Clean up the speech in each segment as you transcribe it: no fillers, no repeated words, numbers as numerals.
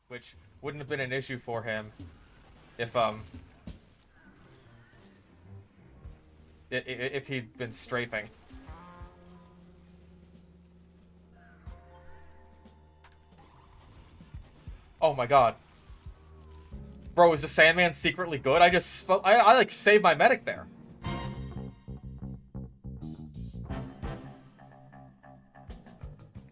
which wouldn't have been an issue for him if if he'd been strafing. Oh my god. Bro, is the Sandman secretly good? I like saved my medic there.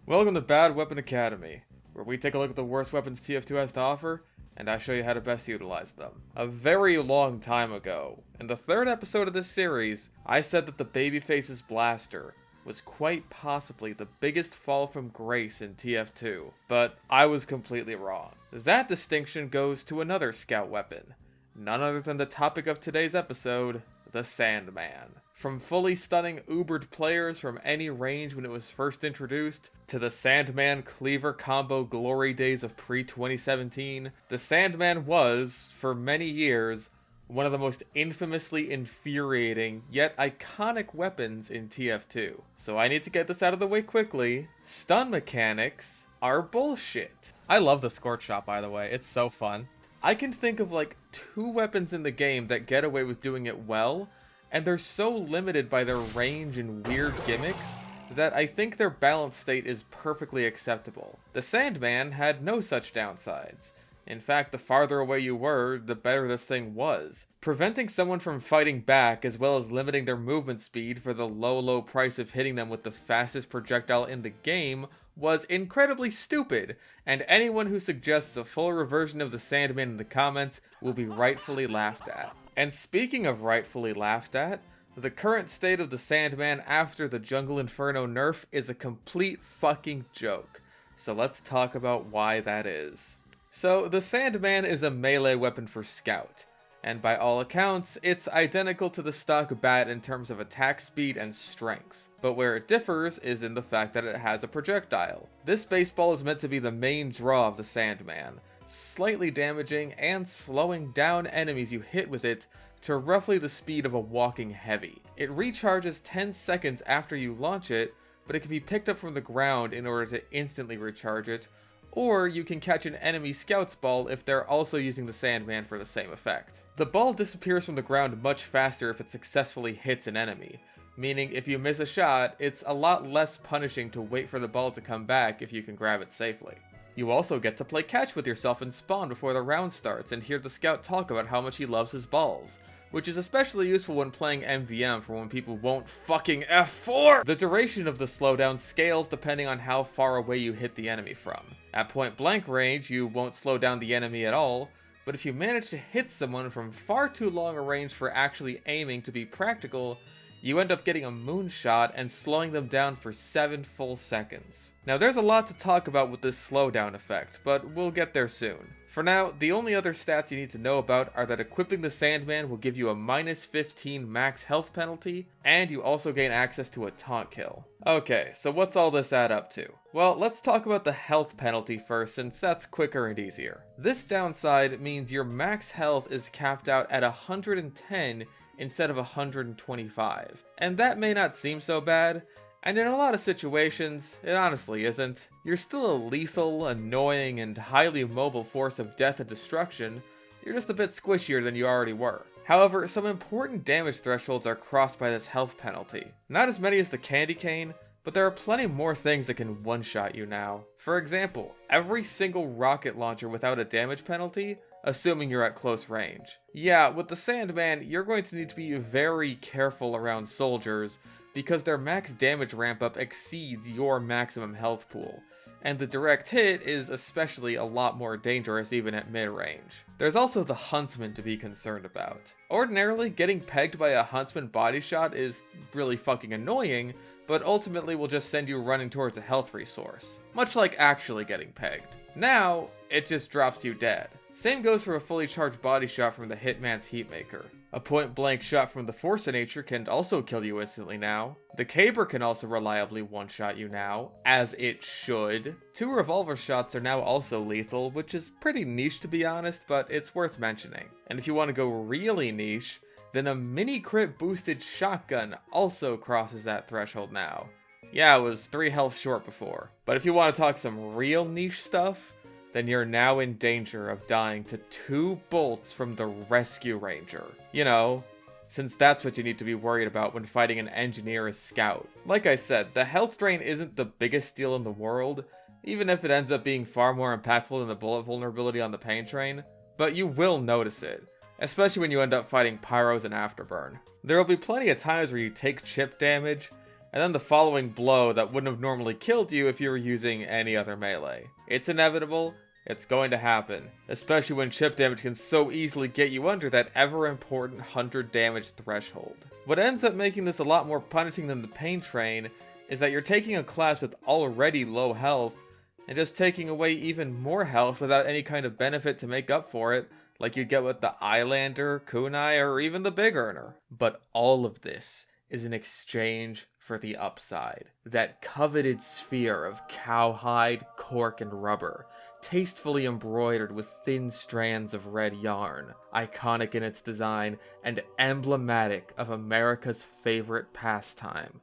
Welcome to Bad Weapon Academy, where we take a look at the worst weapons TF2 has to offer, and I show you how to best utilize them. A very long time ago, in the third episode of this series, I said that the Babyface's blaster was quite possibly the biggest fall from grace in TF2, but I was completely wrong. That distinction goes to another scout weapon, none other than the topic of today's episode, the Sandman. From fully stunning ubered players from any range when it was first introduced, to the Sandman Cleaver combo glory days of pre-2017, the Sandman was, for many years, one of the most infamously infuriating, yet iconic weapons in TF2. So I need to get this out of the way quickly. Stun mechanics are bullshit. I love the Scorch Shot, by the way. It's so fun. I can think of like 2 weapons in the game that get away with doing it well, and they're so limited by their range and weird gimmicks that I think their balance state is perfectly acceptable. The Sandman had no such downsides. In fact, the farther away you were, the better this thing was. Preventing someone from fighting back, as well as limiting their movement speed for the low price of hitting them with the fastest projectile in the game, was incredibly stupid, and anyone who suggests a full reversion of the Sandman in the comments will be rightfully laughed at. And speaking of rightfully laughed at, the current state of the Sandman after the Jungle Inferno nerf is a complete fucking joke. So let's talk about why that is. So, the Sandman is a melee weapon for Scout, and by all accounts, it's identical to the stock bat in terms of attack speed and strength. But where it differs is in the fact that it has a projectile. This baseball is meant to be the main draw of the Sandman, slightly damaging and slowing down enemies you hit with it to roughly the speed of a walking heavy. It recharges 10 seconds after you launch it, but it can be picked up from the ground in order to instantly recharge it, or you can catch an enemy scout's ball if they're also using the Sandman for the same effect. The ball disappears from the ground much faster if it successfully hits an enemy, meaning if you miss a shot, it's a lot less punishing to wait for the ball to come back if you can grab it safely. You also get to play catch with yourself and spawn before the round starts and hear the scout talk about how much he loves his balls, which is especially useful when playing MVM for when people won't fucking F4! The duration of the slowdown scales depending on how far away you hit the enemy from. At point blank range, you won't slow down the enemy at all, but if you manage to hit someone from far too long a range for actually aiming to be practical, you end up getting a moonshot and slowing them down for 7 full seconds. Now there's a lot to talk about with this slowdown effect, but we'll get there soon. For now, the only other stats you need to know about are that equipping the Sandman will give you a -15 max health penalty, and you also gain access to a taunt kill. Okay, so what's all this add up to? Well, let's talk about the health penalty first, since that's quicker and easier. This downside means your max health is capped out at 110 instead of 125. And that may not seem so bad, and in a lot of situations, it honestly isn't. You're still a lethal, annoying, and highly mobile force of death and destruction, you're just a bit squishier than you already were. However, some important damage thresholds are crossed by this health penalty. Not as many as the candy cane, but there are plenty more things that can one-shot you now. For example, every single rocket launcher without a damage penalty, assuming you're at close range. Yeah, with the Sandman, you're going to need to be very careful around soldiers, because their max damage ramp up exceeds your maximum health pool, and the direct hit is especially a lot more dangerous even at mid-range. There's also the Huntsman to be concerned about. Ordinarily, getting pegged by a Huntsman body shot is really fucking annoying, but ultimately will just send you running towards a health resource, much like actually getting pegged. Now, it just drops you dead. Same goes for a fully charged body shot from the Hitman's Heatmaker. A point-blank shot from the Force of Nature can also kill you instantly now. The Caber can also reliably one-shot you now, as it should. 2 revolver shots are now also lethal, which is pretty niche to be honest, but it's worth mentioning. And if you want to go really niche, then a mini crit boosted shotgun also crosses that threshold now. Yeah, it was 3 health short before. But if you want to talk some real niche stuff, then you're now in danger of dying to 2 bolts from the Rescue Ranger. You know, since that's what you need to be worried about when fighting an engineer as Scout. Like I said, the health drain isn't the biggest deal in the world, even if it ends up being far more impactful than the bullet vulnerability on the pain train, but you will notice it, especially when you end up fighting Pyros and Afterburn. There will be plenty of times where you take chip damage, and then the following blow that wouldn't have normally killed you if you were using any other melee. It's inevitable, it's going to happen, especially when chip damage can so easily get you under that ever-important 100 damage threshold. What ends up making this a lot more punishing than the pain train is that you're taking a class with already low health, and just taking away even more health without any kind of benefit to make up for it, like you'd get with the Islander, Kunai, or even the Big Earner. But all of this is in exchange for the upside. That coveted sphere of cowhide, cork, and rubber, tastefully embroidered with thin strands of red yarn, iconic in its design, and emblematic of America's favorite pastime.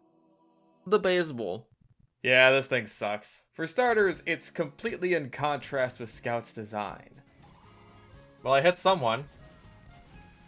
The baseball. Yeah, this thing sucks. For starters, it's completely in contrast with Scout's design. Well, I hit someone.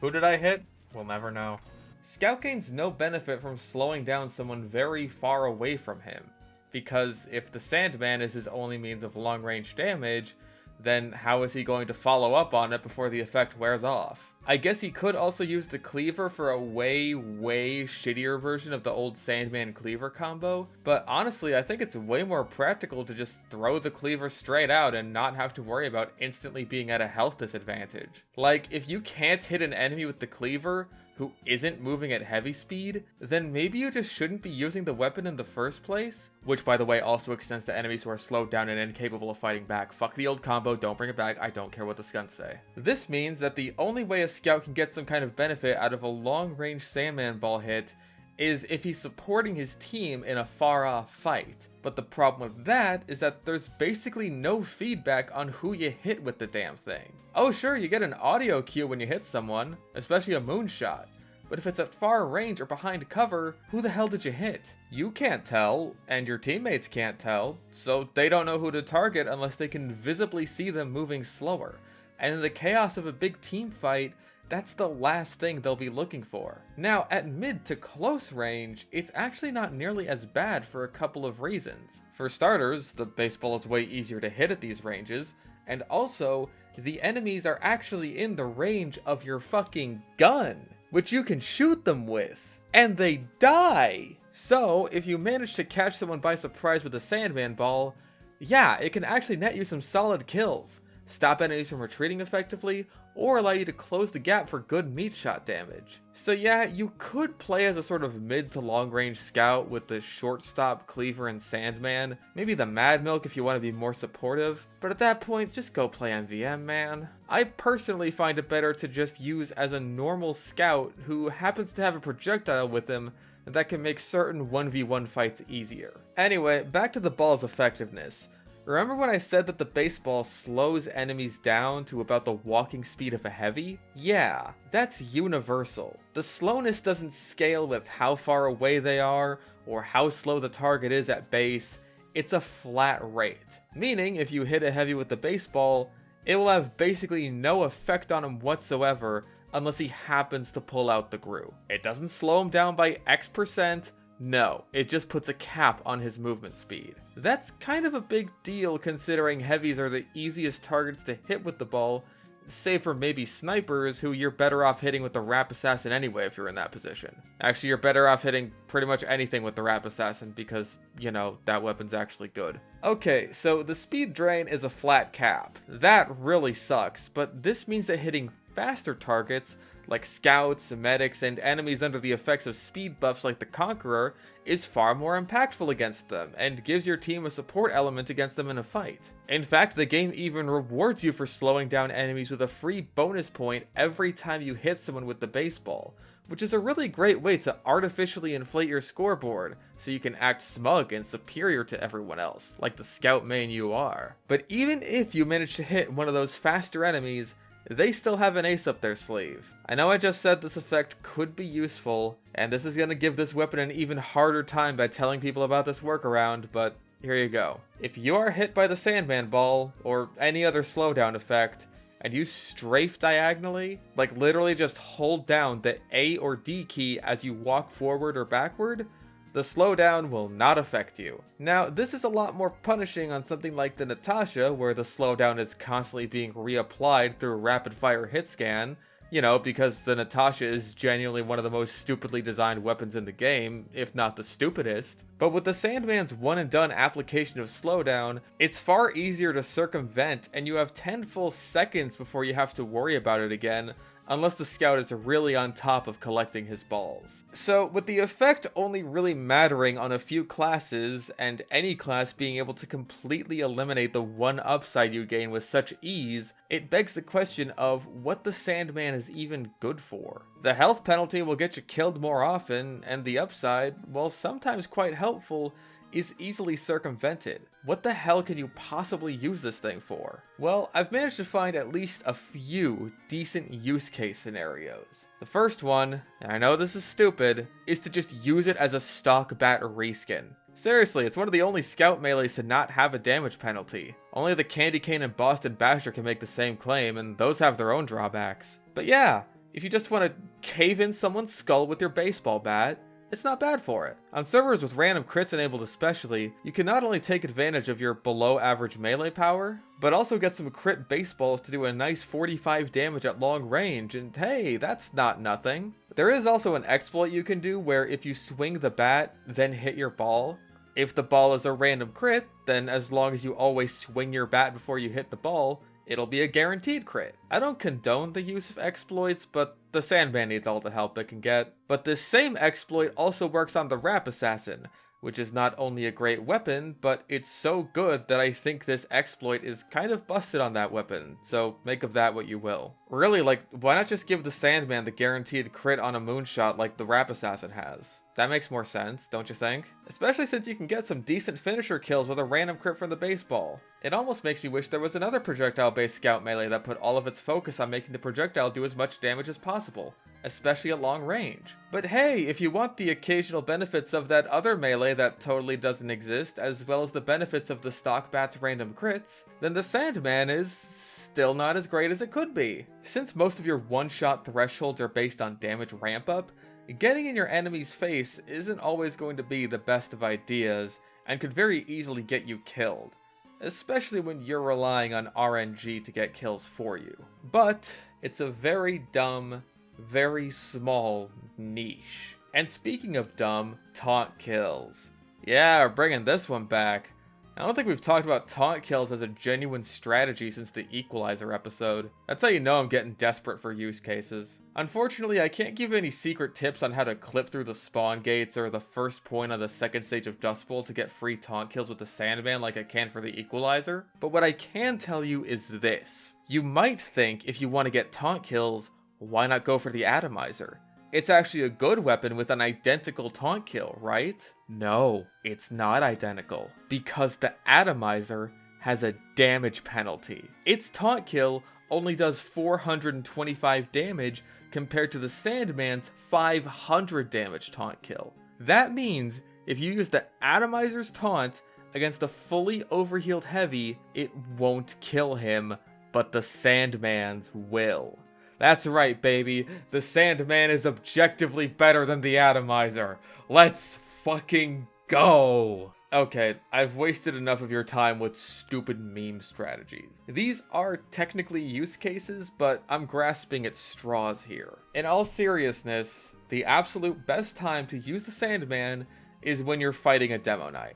Who did I hit? We'll never know. Scout gains no benefit from slowing down someone very far away from him, because if the Sandman is his only means of long-range damage, then how is he going to follow up on it before the effect wears off? I guess he could also use the Cleaver for a way shittier version of the old Sandman Cleaver combo, but honestly I think it's way more practical to just throw the Cleaver straight out and not have to worry about instantly being at a health disadvantage. Like, if you can't hit an enemy with the Cleaver who isn't moving at heavy speed, then maybe you just shouldn't be using the weapon in the first place, which by the way also extends to enemies who are slowed down and incapable of fighting back. Fuck the old combo, don't bring it back, I don't care what the skunts say. This means that the only way a Scout can get some kind of benefit out of a long-range Sandman ball hit is if he's supporting his team in a far-off fight. But the problem with that is that there's basically no feedback on who you hit with the damn thing. Oh sure, you get an audio cue when you hit someone, especially a moonshot. But if it's at far range or behind cover, who the hell did you hit? You can't tell, and your teammates can't tell, so they don't know who to target unless they can visibly see them moving slower. And in the chaos of a big team fight, that's the last thing they'll be looking for. Now, at mid to close range, it's actually not nearly as bad for a couple of reasons. For starters, the baseball is way easier to hit at these ranges, and also, the enemies are actually in the range of your fucking gun, which you can shoot them with, and they die! So, if you manage to catch someone by surprise with a Sandman ball, yeah, it can actually net you some solid kills, stop enemies from retreating effectively, or allow you to close the gap for good meat shot damage. So yeah, you could play as a sort of mid to long range Scout with the shortstop, Cleaver, and Sandman, maybe the Mad Milk if you want to be more supportive, but at that point, just go play MVM, man. I personally find it better to just use as a normal Scout who happens to have a projectile with him that can make certain 1v1 fights easier. Anyway, back to the ball's effectiveness. Remember when I said that the baseball slows enemies down to about the walking speed of a heavy? Yeah, that's universal. The slowness doesn't scale with how far away they are, or how slow the target is at base, it's a flat rate. Meaning, if you hit a heavy with the baseball, it will have basically no effect on him whatsoever unless he happens to pull out the Gru. It doesn't slow him down by X%, no, it just puts a cap on his movement speed. That's kind of a big deal considering heavies are the easiest targets to hit with the ball, save for maybe snipers who you're better off hitting with the Rap Assassin anyway if you're in that position. Actually, you're better off hitting pretty much anything with the Rap Assassin because, you know, that weapon's actually good. Okay, so the speed drain is a flat cap. That really sucks, but this means that hitting faster targets like scouts, medics, and enemies under the effects of speed buffs like the Conqueror is far more impactful against them, and gives your team a support element against them in a fight. In fact, the game even rewards you for slowing down enemies with a free bonus point every time you hit someone with the baseball, which is a really great way to artificially inflate your scoreboard, so you can act smug and superior to everyone else, like the scout main you are. But even if you manage to hit one of those faster enemies, they still have an ace up their sleeve. I know I just said this effect could be useful, and this is going to give this weapon an even harder time by telling people about this workaround, but Here you go. If you are hit by the Sandman ball, or any other slowdown effect, and you strafe diagonally, like literally just hold down the A or D key as you walk forward or backward, the slowdown will not affect you. Now, this is a lot more punishing on something like the Natasha, where the slowdown is constantly being reapplied through a rapid-fire hit scan, you know, because the Natasha is genuinely one of the most stupidly designed weapons in the game, if not the stupidest. But with the Sandman's one-and-done application of slowdown, it's far easier to circumvent, and you have 10 full seconds before you have to worry about it again, unless the scout is really on top of collecting his balls. So, with the effect only really mattering on a few classes, and any class being able to completely eliminate the one upside you gain with such ease, it begs the question of what the Sandman is even good for. The health penalty will get you killed more often, and the upside, while sometimes quite helpful, is easily circumvented. What the hell can you possibly use this thing for? Well, I've managed to find at least a few decent use case scenarios. The first one, and I know this is stupid, is to just use it as a stock bat reskin. Seriously, it's one of the only scout melees to not have a damage penalty. Only the Candy Cane and Boston Basher can make the same claim, and those have their own drawbacks. But yeah, if you just want to cave in someone's skull with your baseball bat, it's not bad for it. On servers with random crits enabled especially, you can not only take advantage of your below average melee power, but also get some crit baseballs to do a nice 45 damage at long range, and hey, that's not nothing. There is also an exploit you can do where if you swing the bat, then hit your ball, if the ball is a random crit, then as long as you always swing your bat before you hit the ball, it'll be a guaranteed crit. I don't condone the use of exploits, but the Sandman needs all the help it can get. But this same exploit also works on the Rap Assassin, which is not only a great weapon, but it's so good that I think this exploit is kind of busted on that weapon, so make of that what you will. Really, like, why not just give the Sandman the guaranteed crit on a moonshot like the Rap Assassin has? That makes more sense, don't you think? Especially since you can get some decent finisher kills with a random crit from the baseball. It almost makes me wish there was another projectile-based scout melee that put all of its focus on making the projectile do as much damage as possible, especially at long range. But hey, if you want the occasional benefits of that other melee that totally doesn't exist, as well as the benefits of the stock bat's random crits, then the Sandman is still not as great as it could be. Since most of your one-shot thresholds are based on damage ramp-up, getting in your enemy's face isn't always going to be the best of ideas, and could very easily get you killed, especially when you're relying on RNG to get kills for you. But it's a very dumb, very small niche. And speaking of dumb, taunt kills. Yeah, we're bringing this one back. I don't think we've talked about taunt kills as a genuine strategy since the Equalizer episode. That's how you know I'm getting desperate for use cases. Unfortunately, I can't give any secret tips on how to clip through the spawn gates or the first point on the second stage of Dust Bowl to get free taunt kills with the Sandman like I can for the Equalizer. But what I can tell you is this. You might think if you want to get taunt kills, why not go for the Atomizer? It's actually a good weapon with an identical taunt kill, right? No, it's not identical, because the Atomizer has a damage penalty. Its taunt kill only does 425 damage compared to the Sandman's 500 damage taunt kill. That means if you use the Atomizer's taunt against a fully overhealed heavy, it won't kill him, but the Sandman's will. That's right, baby. The Sandman is objectively better than the Atomizer. Let's fucking go! Okay, I've wasted enough of your time with stupid meme strategies. These are technically use cases, but I'm grasping at straws here. In all seriousness, the absolute best time to use the Sandman is when you're fighting a Demo Knight.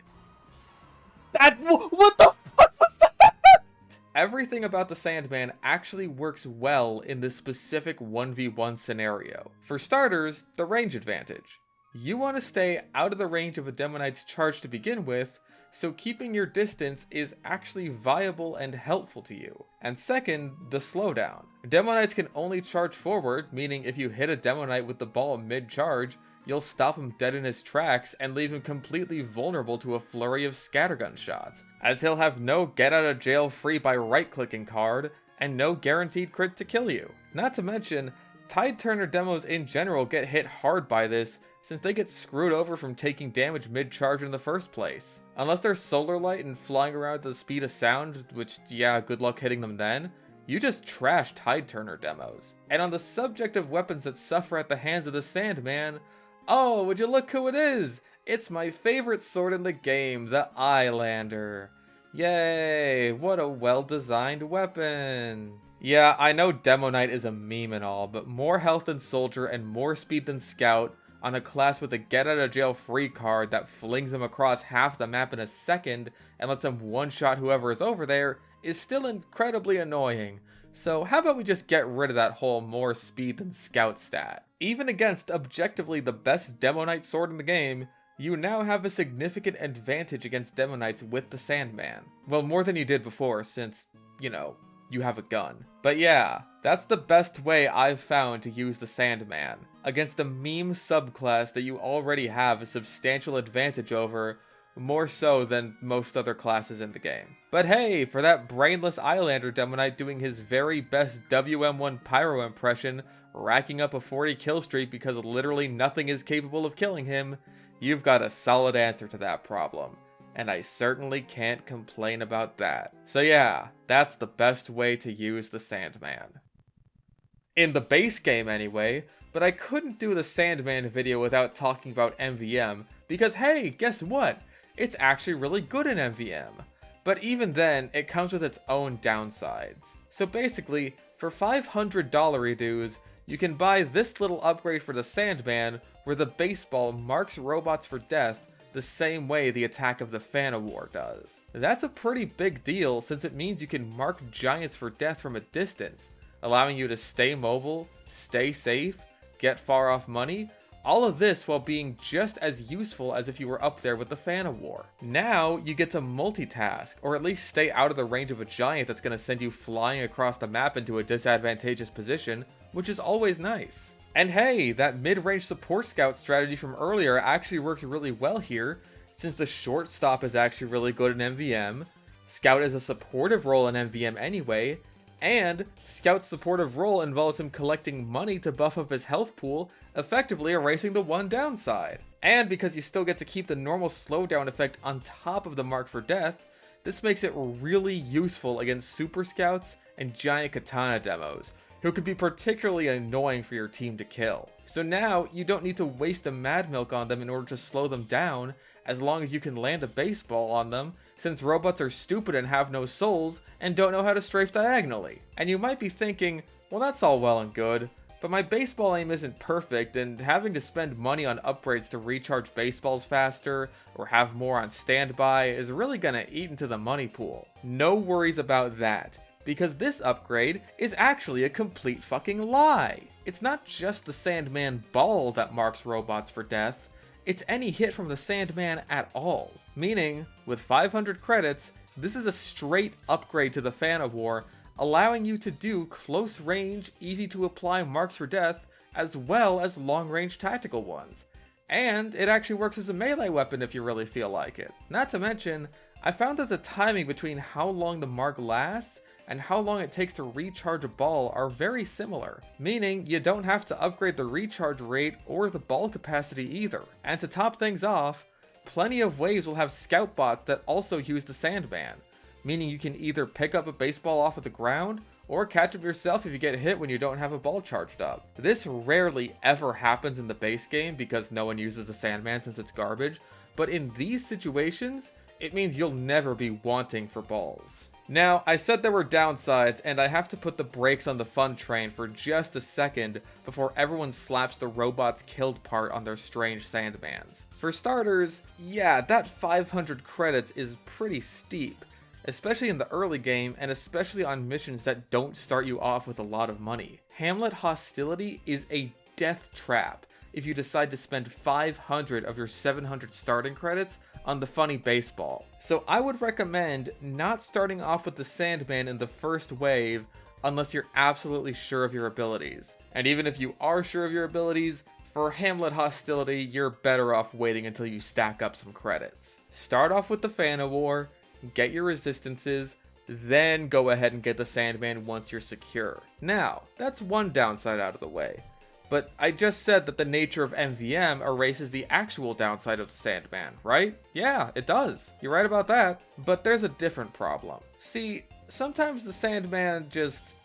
What the fuck was that? Everything about the Sandman actually works well in this specific 1v1 scenario. For starters, the range advantage. You want to stay out of the range of a Demo Knight's charge to begin with, so keeping your distance is actually viable and helpful to you. And second, the slowdown. Demo Knights can only charge forward, meaning if you hit a Demo Knight with the ball mid-charge, you'll stop him dead in his tracks and leave him completely vulnerable to a flurry of scattergun shots, as he'll have no get out of jail free by right-clicking card, and no guaranteed crit to kill you. Not to mention, Tide Turner demos in general get hit hard by this, since they get screwed over from taking damage mid-charge in the first place. Unless they're solar light and flying around at the speed of sound, which, yeah, good luck hitting them then, you just trash Tide Turner demos. And on the subject of weapons that suffer at the hands of the Sandman, oh, would you look who it is? It's my favorite sword in the game, the Eyelander. Yay, what a well-designed weapon. Yeah, I know Demo Knight is a meme and all, but more health than Soldier and more speed than Scout on a class with a get-out-of-jail-free card that flings him across half the map in a second and lets him one-shot whoever is over there is still incredibly annoying. So how about we just get rid of that whole more speed than Scout stat? Even against objectively the best Demo Knight sword in the game, you now have a significant advantage against Demo Knights with the Sandman. Well, more than you did before since, you know, you have a gun. But yeah, that's the best way I've found to use the Sandman, against a meme subclass that you already have a substantial advantage over, more so than most other classes in the game. But hey, for that brainless Eyelander Demo Knight doing his very best WM1 Pyro impression, racking up a 40 kill streak because literally nothing is capable of killing him, you've got a solid answer to that problem. And I certainly can't complain about that. So yeah, that's the best way to use the Sandman. In the base game anyway, but I couldn't do the Sandman video without talking about MVM, because hey, guess what? It's actually really good in MVM. But even then, it comes with its own downsides. So basically, for $500 dues, you can buy this little upgrade for the Sandman, where the baseball marks robots for death the same way the attack of the Fan of War does. That's a pretty big deal since it means you can mark giants for death from a distance, allowing you to stay mobile, stay safe, get far off money, all of this while being just as useful as if you were up there with the Fan of War. Now you get to multitask, or at least stay out of the range of a giant that's going to send you flying across the map into a disadvantageous position, which is always nice. And hey, that mid-range support scout strategy from earlier actually works really well here, since the shortstop is actually really good in MVM, Scout is a supportive role in MVM anyway, and Scout's supportive role involves him collecting money to buff up his health pool, effectively erasing the one downside. And because you still get to keep the normal slowdown effect on top of the mark for death, this makes it really useful against Super Scouts and Giant Katana demos, who could be particularly annoying for your team to kill. So now, you don't need to waste a Mad Milk on them in order to slow them down, as long as you can land a baseball on them, since robots are stupid and have no souls, and don't know how to strafe diagonally. And you might be thinking, well that's all well and good, but my baseball aim isn't perfect, and having to spend money on upgrades to recharge baseballs faster, or have more on standby, is really gonna eat into the money pool. No worries about that, because this upgrade is actually a complete fucking lie. It's not just the Sandman ball that marks robots for death, it's any hit from the Sandman at all. Meaning, with 500 credits, this is a straight upgrade to the Fan of War, allowing you to do close range, easy to apply marks for death, as well as long range tactical ones. And it actually works as a melee weapon if you really feel like it. Not to mention, I found that the timing between how long the mark lasts and how long it takes to recharge a ball are very similar, meaning you don't have to upgrade the recharge rate or the ball capacity either. And to top things off, plenty of waves will have scout bots that also use the Sandman, meaning you can either pick up a baseball off of the ground or catch up yourself if you get hit when you don't have a ball charged up. This rarely ever happens in the base game because no one uses the Sandman since it's garbage, but in these situations, it means you'll never be wanting for balls. Now, I said there were downsides, and I have to put the brakes on the fun train for just a second before everyone slaps the robots killed part on their strange Sandmans. For starters, yeah, that 500 credits is pretty steep, especially in the early game, and especially on missions that don't start you off with a lot of money. Hamlet Hostility is a death trap if you decide to spend 500 of your 700 starting credits on the funny baseball. So I would recommend not starting off with the Sandman in the first wave unless you're absolutely sure of your abilities. And even if you are sure of your abilities, for Hamlet Hostility, you're better off waiting until you stack up some credits. Start off with the Fan of War, get your resistances, then go ahead and get the Sandman once you're secure. Now, that's one downside out of the way. But I just said that the nature of MVM erases the actual downside of the Sandman, right? Yeah, it does. You're right about that. But there's a different problem. See, sometimes the Sandman just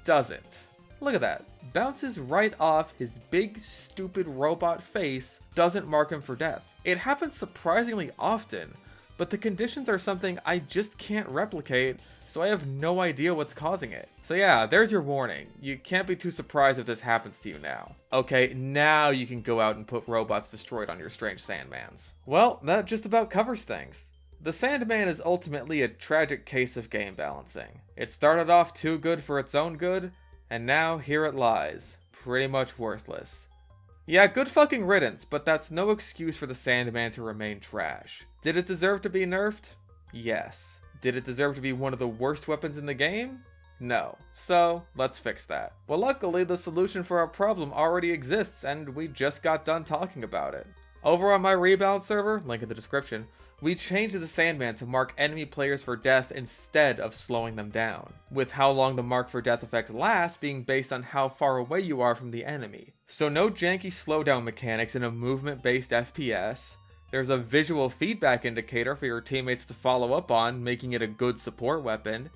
doesn't. Look at that. Bounces right off his big, stupid robot face, doesn't mark him for death. It happens surprisingly often, but the conditions are something I just can't replicate, so I have no idea what's causing it. So yeah, there's your warning. You can't be too surprised if this happens to you now. Okay, now you can go out and put robots destroyed on your strange Sandmans. Well, that just about covers things. The Sandman is ultimately a tragic case of game balancing. It started off too good for its own good, and now here it lies, pretty much worthless. Yeah, good fucking riddance, but that's no excuse for the Sandman to remain trash. Did it deserve to be nerfed? Yes. Did it deserve to be one of the worst weapons in the game? No. So, let's fix that. Well, luckily, the solution for our problem already exists, and we just got done talking about it. Over on my Rebound server, link in the description, we changed the Sandman to mark enemy players for death instead of slowing them down, with how long the mark for death effects last being based on how far away you are from the enemy. So no janky slowdown mechanics in a movement-based FPS, there's a visual feedback indicator for your teammates to follow up on, making it a good support weapon,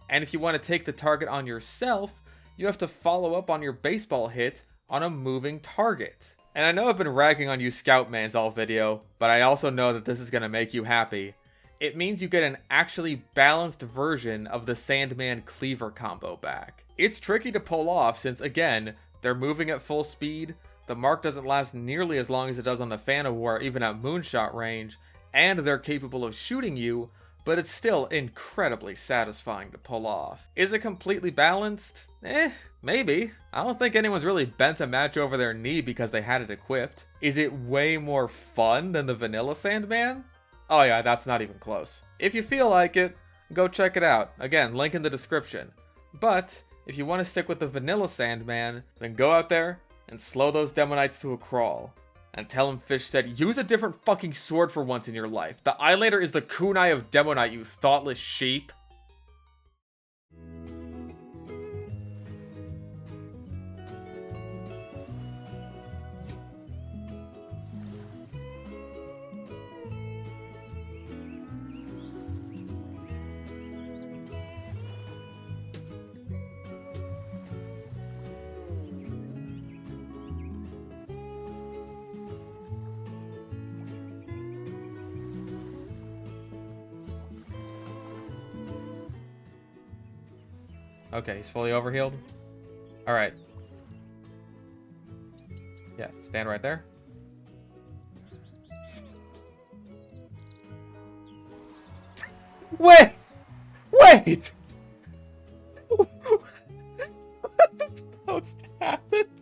and if you want to take the target on yourself, you have to follow up on your baseball hit on a moving target. And I know I've been ragging on you Scoutmans all video, but I also know that this is going to make you happy. It means you get an actually balanced version of the Sandman Cleaver combo back. It's tricky to pull off since, again, they're moving at full speed, the mark doesn't last nearly as long as it does on the Fan of War even at moonshot range, and they're capable of shooting you, but it's still incredibly satisfying to pull off. Is it completely balanced? Maybe. I don't think anyone's really bent a match over their knee because they had it equipped. Is it way more fun than the vanilla Sandman? Oh yeah, that's not even close. If you feel like it, go check it out. Again, link in the description. But if you want to stick with the vanilla Sandman, then go out there and slow those Demonites to a crawl. And tell him Fish said, use a different fucking sword for once in your life. The Eyelander is the kunai of Demonite, you thoughtless sheep. Okay, he's fully overhealed. Alright. Yeah, stand right there. Wait! Wait! What's supposed to happen?